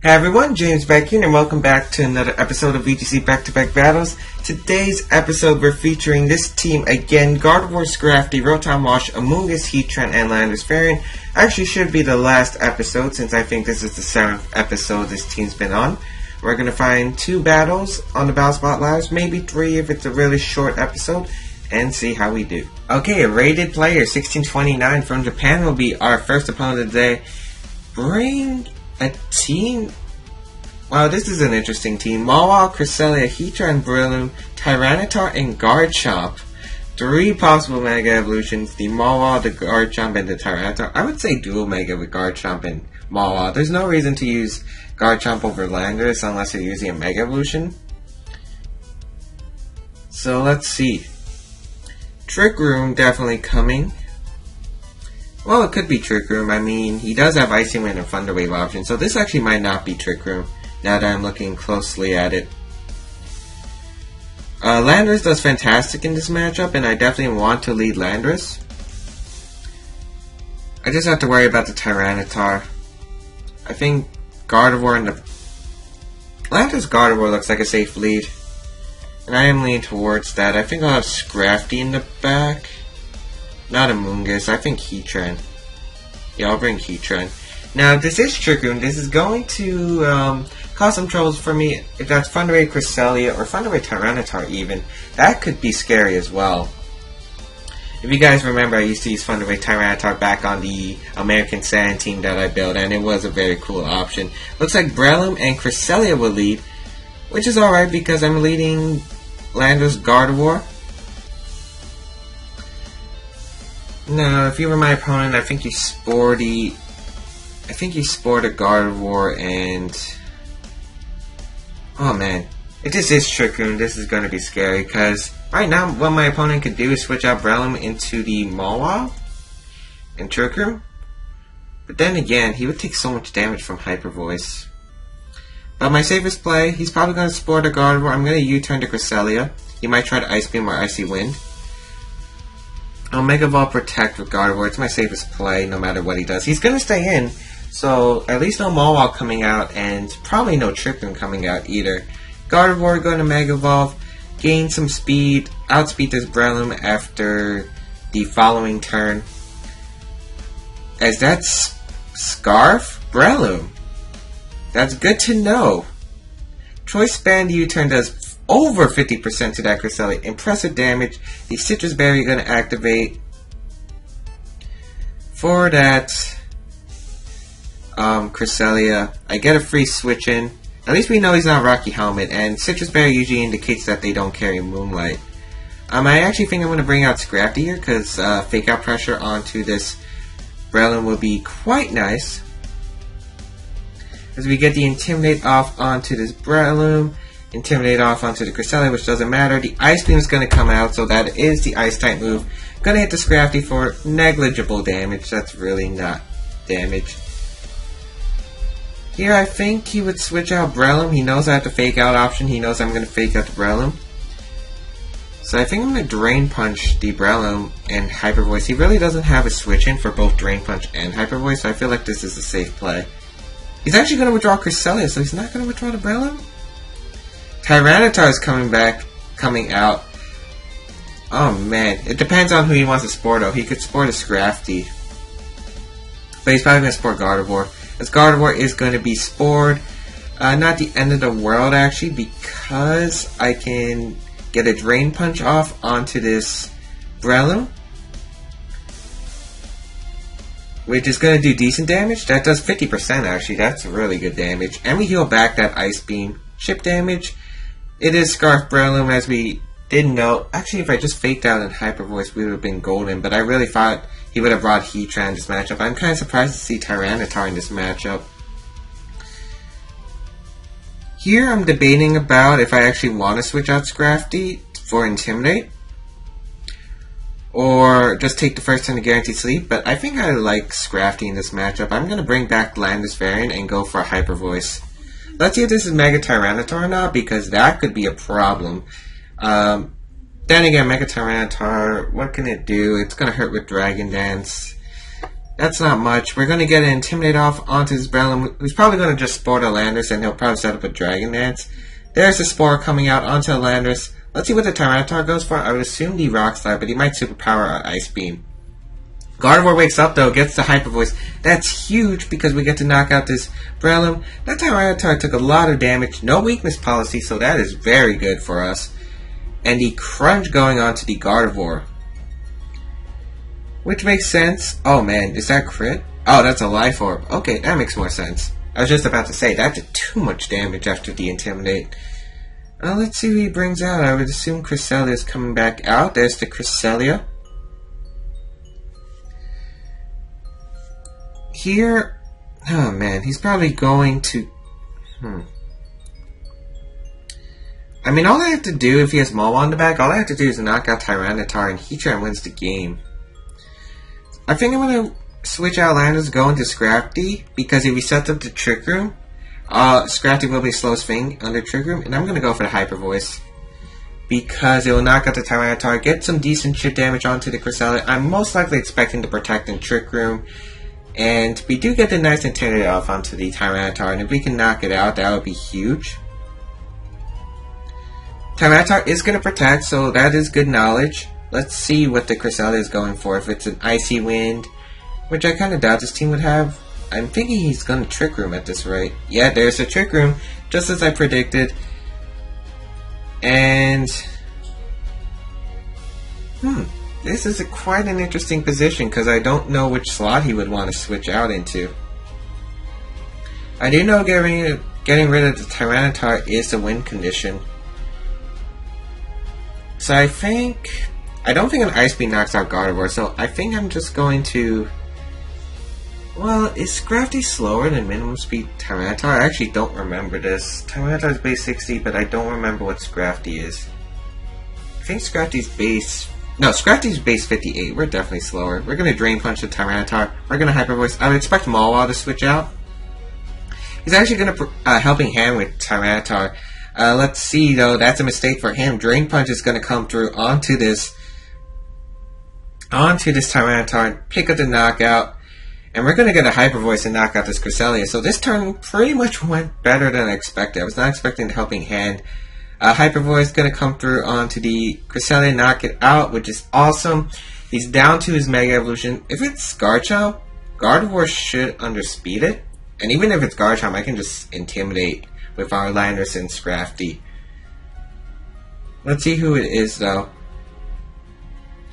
Hey everyone, James Baek here, and welcome back to another episode of VGC Baek Battles. Today's episode, we're featuring this team again: Gardevoir, Scrafty, Rotom Wash, Amoonguss, Heatran, and Landorus Variant. Actually, should be the last episode since I think this is the 7th episode this team's been on. We're going to find 2 battles on the Battle Spot Lives, maybe 3 if it's a really short episode, and see how we do. Okay, a rated player, 1629 from Japan, will be our first opponent of the day. Bring a team. Wow, this is an interesting team. Mawile, Cresselia, Heatran, Breloom, Tyranitar, and Garchomp. 3 possible Mega Evolutions. The Mawile, the Garchomp, and the Tyranitar. I would say dual Mega with Garchomp and Mawile. There's no reason to use Garchomp over Landorus unless you're using a Mega Evolution. So let's see. Trick Room definitely coming. Well, it could be Trick Room. I mean, he does have Icy Wind and Thunder Wave options, so this actually might not be Trick Room, now that I'm looking closely at it. Landorus does fantastic in this matchup, and I definitely want to lead Landorus. I just have to worry about the Tyranitar. I think Gardevoir and the... Landorus Gardevoir looks like a safe lead, and I am leaning towards that. I think I'll have Scrafty in the back. Not Amoonguss, I think Heatran. Yeah, I'll bring Heatran. Now, if this is Trick Room, this is going to cause some troubles for me. If that's Thunder Wave Cresselia or Thunder Wave Tyranitar even, that could be scary as well. If you guys remember, I used to use Thunder Wave Tyranitar back on the American Sand team that I built, and it was a very cool option. Looks like Breloom and Cresselia will lead, which is alright because I'm leading Landorus Gardevoir. Now, if you were my opponent, I think you sport a Gardevoir and... Oh man, if this is Trick Room, this is going to be scary, because right now, what my opponent could do is switch out Breloom into the Mawile in Trick Room. But then again, he would take so much damage from Hyper Voice. But my safest play, he's probably going to sport a Gardevoir. I'm going to U-turn to Cresselia. He might try to Ice Beam or Icy Wind. I'll Mega Evolve Protect with Gardevoir. It's my safest play, no matter what he does. He's going to stay in, so at least no Mawile coming out, and probably no Trick Room coming out either. Gardevoir going to Mega Evolve, gain some speed, outspeed this Breloom after the following turn. As that's Scarf Breloom. That's good to know. Choice Band U-turn does over 50% to that Cresselia. Impressive damage. The Citrus Berry going to activate for that Cresselia. I get a free switch in. At least we know he's not Rocky Helmet, and Citrus Berry usually indicates that they don't carry Moonlight. I actually think I'm going to bring out Scrafty here, because Fake Out Pressure onto this Breloom will be quite nice. As we get the Intimidate off onto this Breloom. Intimidate off onto the Cresselia, which doesn't matter. The Ice Beam is going to come out, so that is the Ice-type move. Going to hit the Scrafty for negligible damage. That's really not damage. Here, I think he would switch out Breloom. He knows I have the Fake Out option. He knows I'm going to Fake Out the Breloom. So I think I'm going to Drain Punch the Breloom and Hyper Voice. He really doesn't have a switch in for both Drain Punch and Hyper Voice, so I feel like this is a safe play. He's actually going to withdraw Cresselia, so he's not going to withdraw the Breloom? Tyranitar is coming out. Oh man, it depends on who he wants to sport though. He could sport a Scrafty, but he's probably going to sport Gardevoir. As Gardevoir is going to be spored. Not the end of the world actually, because I can get a Drain Punch off onto this Breloom, which is going to do decent damage. That does 50% actually. That's really good damage. And we heal back that Ice Beam. Chip damage. It is Scarf Breloom, as we didn't know. Actually, if I just faked out in Hyper Voice, we would have been golden. But I really thought he would have brought Heatran in this matchup. I'm kind of surprised to see Tyranitar in this matchup. Here, I'm debating about if I actually want to switch out Scrafty for Intimidate, or just take the first turn to Guaranteed Sleep. But I think I like Scrafty in this matchup. I'm going to bring back Landorus Variant and go for a Hyper Voice. Let's see if this is Mega Tyranitar or not, because that could be a problem. Then again, Mega Tyranitar, what can it do? It's going to hurt with Dragon Dance. That's not much. We're going to get an Intimidate off onto this Breloom, who's probably going to just Spore the Landorus, and he'll probably set up a Dragon Dance. There's the Spore coming out onto the Landorus. Let's see what the Tyranitar goes for. I would assume the Rock Slide, but he might Superpower our Ice Beam. Gardevoir wakes up though, gets the Hyper Voice. That's huge because we get to knock out this Breloom. That Tyranitar took a lot of damage, no weakness policy, so that is very good for us. And the Crunch going on to the Gardevoir, which makes sense. Oh man, is that crit? Oh, that's a Life Orb. Okay, that makes more sense. I was just about to say, that did too much damage after the Intimidate. Let's see who he brings out. I would assume Cresselia is coming back out. There's the Cresselia. Here, oh man, he's probably going to... I mean, all I have to do, if he has Mawa in the back, all I have to do is knock out Tyranitar and Heatran wins the game. I think I'm going to switch out Landorus, go into Scrafty, because if he sets up the Trick Room, Scrafty will be slowest thing under Trick Room, and I'm going to go for the Hyper Voice. Because it will knock out the Tyranitar, get some decent chip damage onto the Cresselia. I'm most likely expecting to protect in Trick Room. And we do get the nice Intimidate off onto the Tyranitar, and if we can knock it out, that would be huge. Tyranitar is going to protect, so that is good knowledge. Let's see what the Cresselia is going for. If it's an Icy Wind, which I kind of doubt this team would have. I'm thinking he's going to Trick Room at this rate. Yeah, there's a Trick Room, just as I predicted. And... this is quite an interesting position, because I don't know which slot he would want to switch out into. I do know getting rid of the Tyranitar is a win condition. So I don't think an Ice Beam knocks out Gardevoir, so I think I'm just going to... Well, is Scrafty slower than minimum speed Tyranitar? I actually don't remember this. Tyranitar is base 60, but I don't remember what Scrafty is. I think Scrafty's base... No, Scrafty's base 58. We're definitely slower. We're going to Drain Punch the Tyranitar. We're going to Hyper Voice. I would expect Mawa to switch out. He's actually going to Helping Hand with Tyranitar. Let's see, though. That's a mistake for him. Drain Punch is going to come through onto this Tyranitar, pick up the knockout, and we're going to get a Hyper Voice and knock out this Cresselia. So this turn pretty much went better than I expected. I was not expecting the Helping Hand. Hyper Voice going to come through onto the Cresselia, knock it out, which is awesome. He's down to his Mega Evolution. If it's Garchomp, Gardevoir should underspeed it. And even if it's Garchomp, I can just Intimidate with our Landorus and Scrafty. Let's see who it is, though.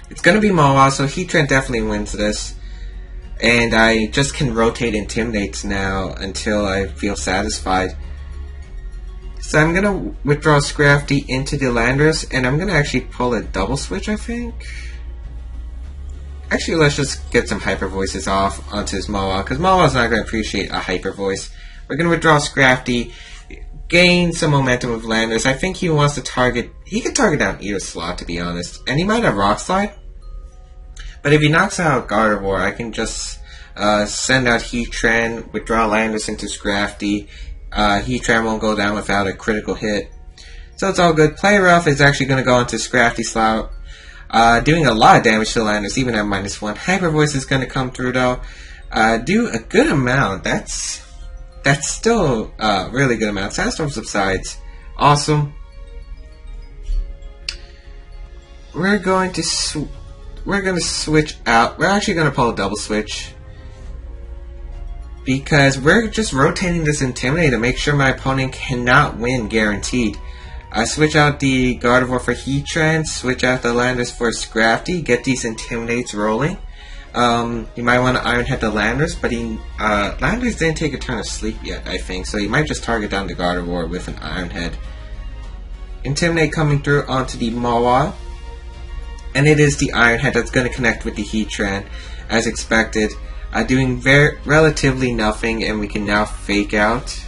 It's going to be Mawa, so Heatran definitely wins this. And I just can rotate Intimidates now until I feel satisfied. So I'm going to withdraw Scrafty into the Landorus, and I'm going to actually pull a double switch, I think. Actually, let's just get some Hyper Voices off onto his Mawa, because Mawa's not going to appreciate a Hyper Voice. We're going to withdraw Scrafty, gain some momentum with Landorus. I think he wants to target... He could target down either slot, to be honest. And he might have Rock Slide. But if he knocks out Gardevoir, I can just send out Heatran, withdraw Landorus into Scrafty. Heatran won't go down without a critical hit. So it's all good. Play Rough is actually going to go into Scrafty slot, doing a lot of damage to Landorus, even at -1. Hyper Voice is going to come through, though. Do a good amount. That's still a really good amount. Sandstorm subsides. Awesome. We're going to switch out. We're actually going to pull a double switch, because we're just rotating this Intimidate to make sure my opponent cannot win guaranteed. I switch out the Gardevoir for Heatran, switch out the Landorus for Scrafty, get these Intimidates rolling. You might want to Iron Head the Landorus, but Landorus didn't take a turn of sleep yet, I think, so you might just target down the Gardevoir with an Iron Head. Intimidate coming through onto the Mawa, and it is the Iron Head that's going to connect with the Heatran, as expected. Doing relatively nothing, and we can now fake out.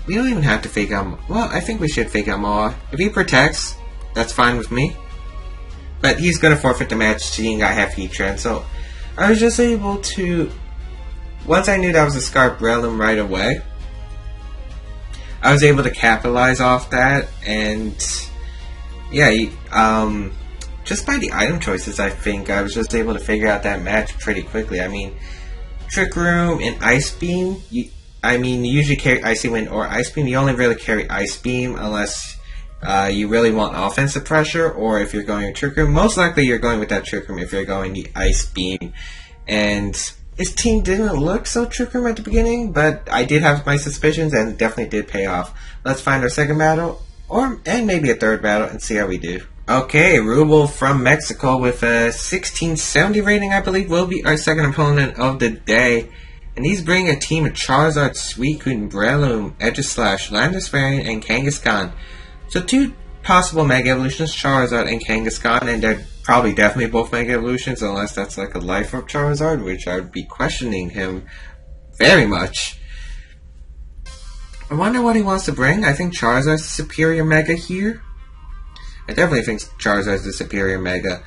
We don't even have to fake out. Well, I think we should fake out Mawa. If he protects, that's fine with me. But he's going to forfeit the match, seeing I have Heatran. So I was just able to... Once I knew that was a Scarf Breloom right away, I was able to capitalize off that. And yeah, just by the item choices, I think I was just able to figure out that match pretty quickly. I mean, Trick Room and Ice Beam, you usually carry Icy Wind or Ice Beam. You only really carry Ice Beam unless you really want offensive pressure, or if you're going with Trick Room. Most likely you're going with that Trick Room if you're going the Ice Beam. And his team didn't look so Trick Room at the beginning, but I did have my suspicions and it definitely did pay off. Let's find our second battle, and maybe a third battle, and see how we do. Okay, Rubel from Mexico with a 1670 rating, I believe, will be our second opponent of the day. And he's bringing a team of Charizard, Suicune, Breloom, Aegislash, Landorus variant, and Kangaskhan. So two possible Mega Evolutions, Charizard and Kangaskhan, and they're probably definitely both Mega Evolutions, unless that's like a Life Orb Charizard, which I would be questioning him very much. I wonder what he wants to bring. I think Charizard's the superior Mega here. I definitely think Charizard's the superior Mega.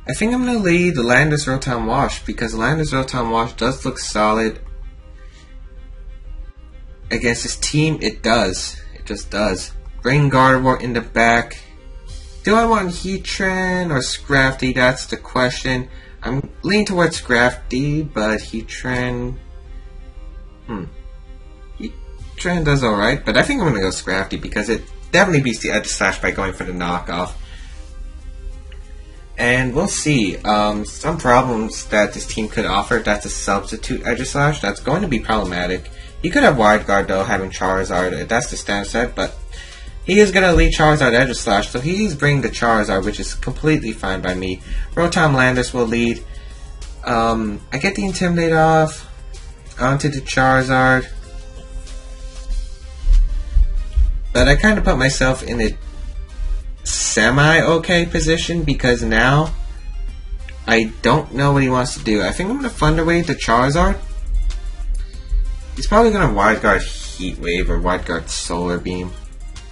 I think I'm going to lead the Landorus Rotom Wash, because Landorus Rotom Wash does look solid. Against his team, it does. It just does. Bring Gardevoir in the back. Do I want Heatran or Scrafty? That's the question. I'm leaning towards Scrafty, but Heatran... Heatran does alright, but I think I'm going to go Scrafty because it definitely beats the Aegislash by going for the knockoff. And we'll see. Some problems that this team could offer, if that's a substitute Aegislash, that's going to be problematic. He could have Wide Guard though, having Charizard. That's the standard set, but he is going to lead Charizard Aegislash, so he's bringing the Charizard, which is completely fine by me. Rotom Landorus will lead. I get the Intimidate off onto the Charizard. But I kind of put myself in a semi-okay position because now I don't know what he wants to do. I think I'm going to Thunder Wave the Charizard. He's probably going to Wide Guard Heat Wave or Wide Guard Solar Beam.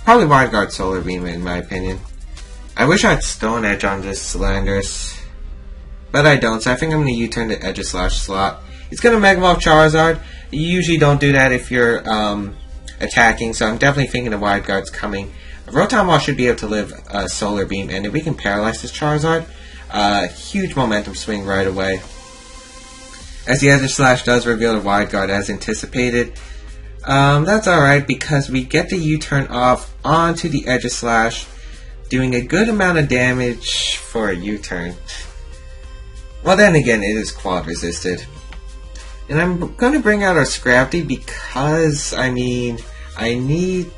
Probably Wide Guard Solar Beam in my opinion. I wish I had Stone Edge on this Landorus, but I don't, so I think I'm going to U-turn the Aegislash slot. He's going to Mega Evolve Charizard. You usually don't do that if you're attacking, so I'm definitely thinking the Wide Guard's coming. Rotom Wash should be able to live Solar Beam, and if we can paralyze this Charizard, huge momentum swing right away. As the Aegislash does reveal the Wide Guard as anticipated. That's alright because we get the U-turn off onto the Aegislash, doing a good amount of damage for a U-turn. Well, then again, it is quad resisted. And I'm going to bring out our Scrafty because, I mean, I need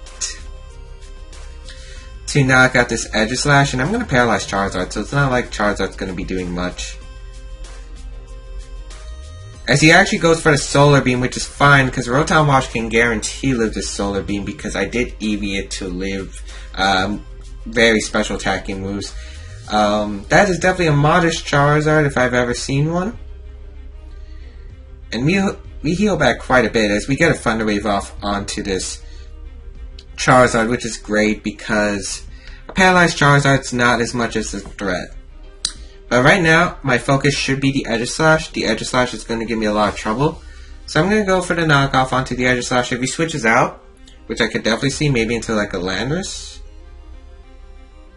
to knock out this Aegislash, and I'm going to paralyze Charizard, so it's not like Charizard's going to be doing much. As he actually goes for the Solar Beam, which is fine, because Rotom Wash can guarantee live this Solar Beam, because I did EV it to live very special attacking moves. That is definitely a modest Charizard if I've ever seen one. And we heal back quite a bit as we get a Thunder Wave off onto this Charizard, which is great because a paralyzed Charizard's not as much as a threat. But right now, my focus should be the Aegislash. The Aegislash is going to give me a lot of trouble. So I'm going to go for the knockoff onto the Aegislash. If he switches out, which I could definitely see maybe into like a Landorus,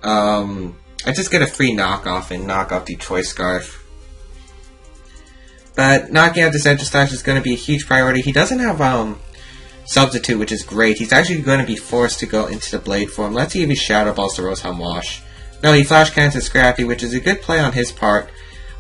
I just get a free knockoff and knock off the Choice Scarf. But knocking out this Aegislash is going to be a huge priority. He doesn't have Substitute, which is great. He's actually going to be forced to go into the Blade form. Let's see if he Shadow Balls the Rotom Wash. No, he Flash Cannons to Scrafty, which is a good play on his part.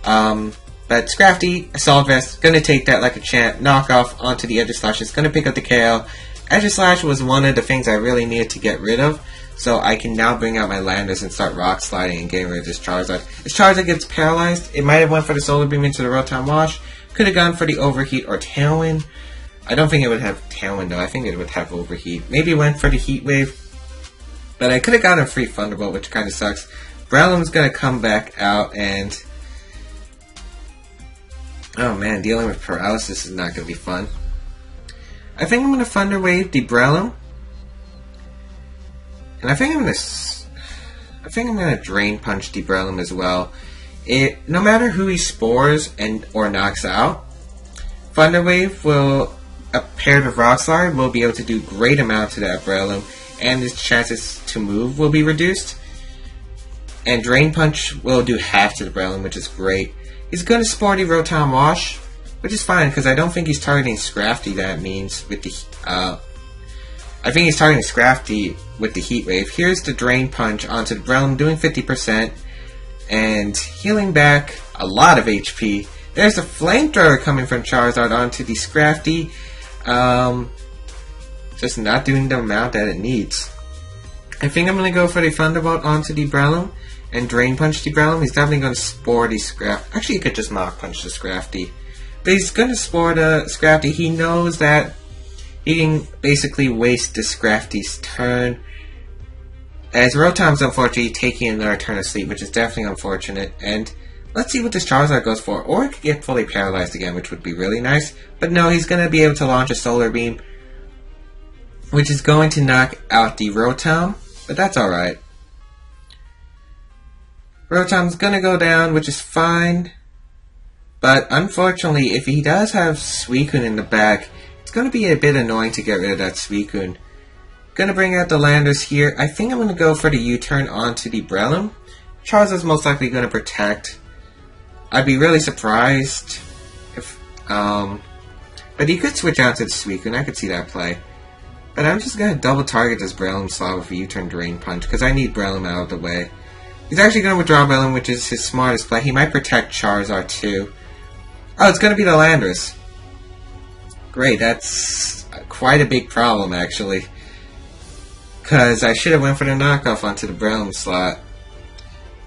But Scrafty, Assault Vest, going to take that like a champ. Knock off onto the Aegislash. It's going to pick up the KO. Aegislash was one of the things I really needed to get rid of. So I can now bring out my Landorus and start Rock Sliding and getting rid of this Charizard. This Charizard gets paralyzed. It might have went for the Solar Beam into the Rotom Wash. Could have gone for the Overheat or Tailwind. I don't think it would have Tailwind though. I think it would have Overheat. Maybe it went for the Heat Wave. But I could have gotten a free Thunderbolt, which kind of sucks. Breloom's going to come back out and... oh man, dealing with paralysis is not going to be fun. I think I'm going to Thunder Wave the Breloom. And I think I'm going to Drain Punch the Breloom as well. No matter who he spores or knocks out, Thunder Wave will, paired with Rock Slide, will be able to do great amounts to that Breloom, and his chances to move will be reduced. And Drain Punch will do half to the Breloom, which is great. He's going to Sporty Rotom Wash, which is fine, because I don't think he's targeting Scrafty, that means, with the, I think he's targeting Scrafty with the Heat Wave. Here's the Drain Punch onto the Breloom, doing 50%, and healing back a lot of HP. There's a Flamethrower coming from Charizard onto the Scrafty, just not doing the amount that it needs. I think I'm going to go for the Thunderbolt onto the Breloom and Drain Punch the Breloom. He's definitely going to Spore the Scrafty. Actually, he could just Mach Punch the Scrafty. But he's going to Spore the Scrafty. He knows that he can basically waste the Scrafty's turn. As Rotom's unfortunately taking another turn of sleep, which is definitely unfortunate. And let's see what this Charizard goes for. Or it could get fully paralyzed again, which would be really nice. But no, he's going to be able to launch a Solar Beam, which is going to knock out the Rotom. But that's alright. Rotom's gonna go down, which is fine. But unfortunately, if he does have Suicune in the back, it's gonna be a bit annoying to get rid of that Suicune. Gonna bring out the Landers here. I think I'm gonna go for the U-turn onto the Breloom. Charizard's most likely gonna protect. I'd be really surprised if, but he could switch out to the Suicune. I could see that play. But I'm just gonna double target this Breloom slot with a U-turn Drain Punch, because I need Breloom out of the way. He's actually going to withdraw Breloom, which is his smartest play. He might protect Charizard too. Oh, it's going to be the Landers. Great, that's quite a big problem actually. Because I should have went for the knockoff onto the Breloom slot.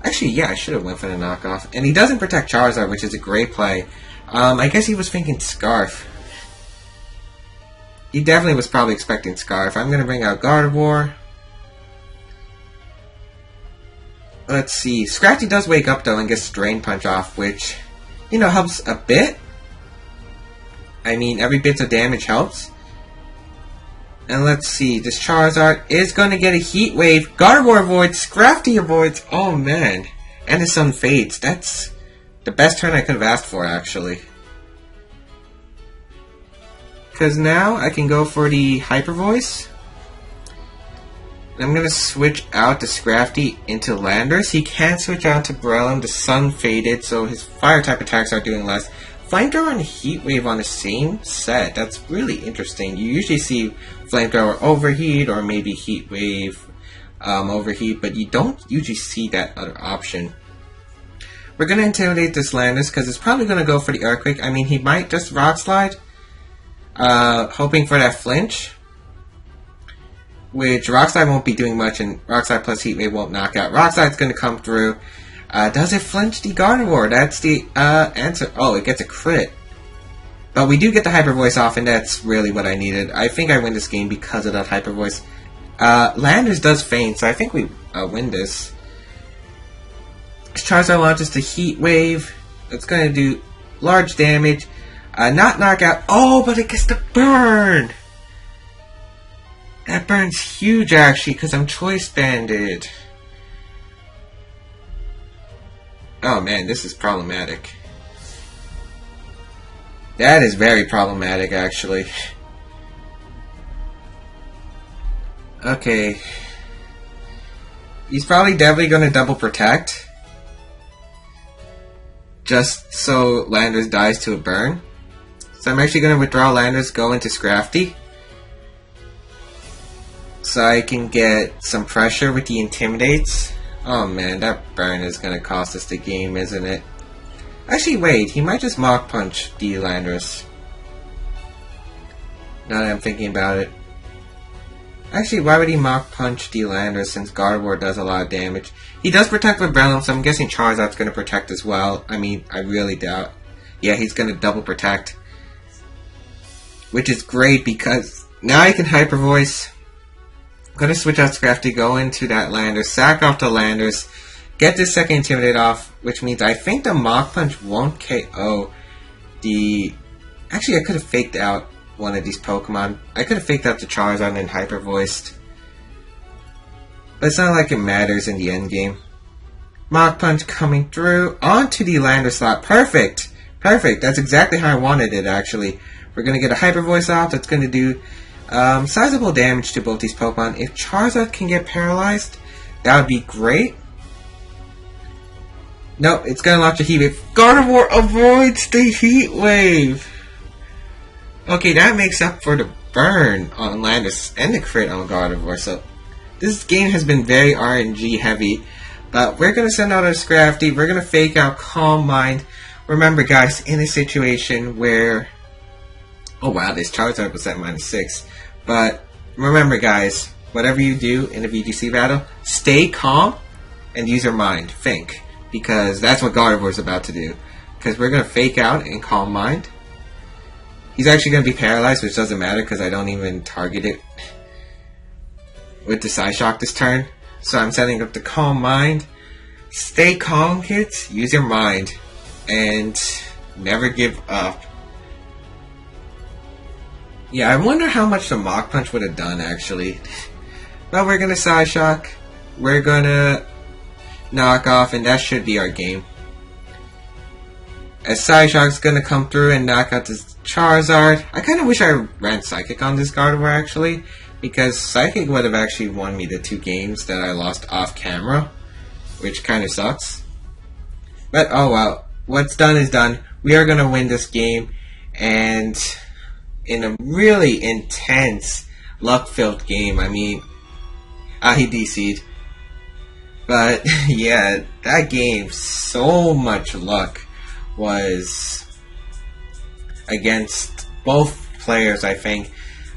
Actually, yeah, I should have went for the knockoff. And he doesn't protect Charizard, which is a great play. I guess he was thinking Scarf. He definitely was probably expecting Scarf. I'm going to bring out Gardevoir. Let's see. Scrafty does wake up though and gets Drain Punch off, which, you know, helps a bit. I mean, every bit of damage helps. And let's see. This Charizard is going to get a Heat Wave. Gardevoir avoids. Scrafty avoids. Oh man. And his Sun fades. That's the best turn I could have asked for, actually. Because now I can go for the Hyper Voice. I'm going to switch out the Scrafty into Landers. He can switch out to Breloom. The Sun faded, so his Fire-type attacks are doing less. Flamethrower and Heat Wave on the same set. That's really interesting. You usually see Flamethrower overheat or maybe Heat Wave overheat, but you don't usually see that other option. We're going to intimidate this Landers because it's probably going to go for the Earthquake. I mean, he might just Rock Slide, hoping for that flinch. Which Rock Slide won't be doing much, and Rock Slide plus Heat Wave won't knock out. Rock Slide's going to come through. Does it flinch the Gardevoir? That's the answer. Oh, it gets a crit. But we do get the Hyper Voice off, and that's really what I needed. I think I win this game because of that Hyper Voice. Landers does feint, so I think we win this. Charizard launches the Heat Wave. It's going to do large damage. Not knock out. Oh, but it gets the burn! That burn's huge, actually, because I'm Choice Banded. Oh, man, this is problematic. That is very problematic, actually. Okay. He's probably definitely going to double protect. Just so Landers dies to a burn. So I'm actually going to withdraw Landers, go into Scrafty. So I can get some pressure with the Intimidates. Oh man, that burn is going to cost us the game, isn't it? Actually, wait, he might just Mach Punch the Landers. Now that I'm thinking about it. Actually, why would he Mach Punch the Landers since Gardevoir does a lot of damage? He does protect with Breloom, so I'm guessing Charizard's going to protect as well. I mean, I really doubt. Yeah, he's going to double protect. Which is great because now I can Hyper Voice. I'm going to switch out Scrafty, go into that Landers, sack off the Landers, get this second Intimidate off, which means I think the Mach Punch won't KO the... Actually, I could have faked out one of these Pokemon. I could have faked out the Charizard and then Hyper Voiced. But it's not like it matters in the endgame. Mach Punch coming through onto the Lander slot. Perfect! Perfect! That's exactly how I wanted it, actually. We're going to get a Hyper Voice off that's going to do sizable damage to both these Pokemon. If Charizard can get paralyzed, that would be great. No, it's gonna launch a heat wave. Gardevoir avoids the heat wave! Okay, that makes up for the burn on Landis and the crit on Gardevoir, so this game has been very RNG heavy. But we're gonna send out our Scrafty, we're gonna fake out Calm Mind. Remember guys, in a situation where... Oh wow, this Charizard was at -6. But remember guys, whatever you do in a VGC battle, stay calm and use your mind. Think. Because that's what Gardevoir's about to do. Because we're going to fake out and Calm Mind. He's actually going to be paralyzed, which doesn't matter because I don't even target it with the Psyshock this turn. So I'm setting up the Calm Mind. Stay calm, kids. Use your mind. And never give up. Yeah, I wonder how much the Mach Punch would have done, actually. Well, we're going to Psyshock. We're going to knock off, and that should be our game. As Psyshock's gonna come through and knock out this Charizard. I kinda wish I ran Psychic on this Gardevoir actually, because Psychic would have actually won me the 2 games that I lost off camera, which kinda sucks. But oh well, what's done is done. We are gonna win this game, and in a really intense, luck-filled game. I mean, he DC'd. But yeah, that game, so much luck was against both players, I think.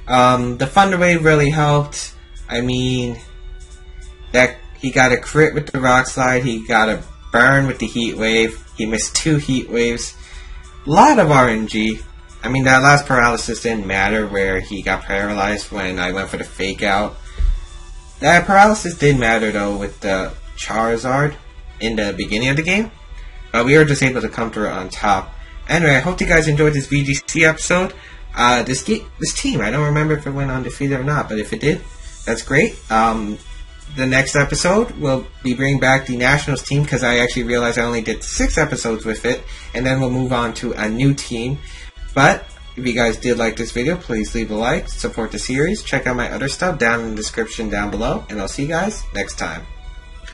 The Thunder Wave really helped. I mean, that he got a crit with the Rock Slide, he got a burn with the Heat Wave, he missed 2 Heat Waves. A lot of RNG. I mean, that last paralysis didn't matter where he got paralyzed when I went for the fake out. That paralysis did matter though with the Charizard in the beginning of the game, but we were just able to come through on top. Anyway, I hope you guys enjoyed this VGC episode. This team, I don't remember if it went undefeated or not, but if it did, that's great. The next episode we'll be bringing back the Nationals team because I actually realized I only did 6 episodes with it, and then we'll move on to a new team. But if you guys did like this video, please leave a like, support the series, check out my other stuff down in the description down below, and I'll see you guys next time.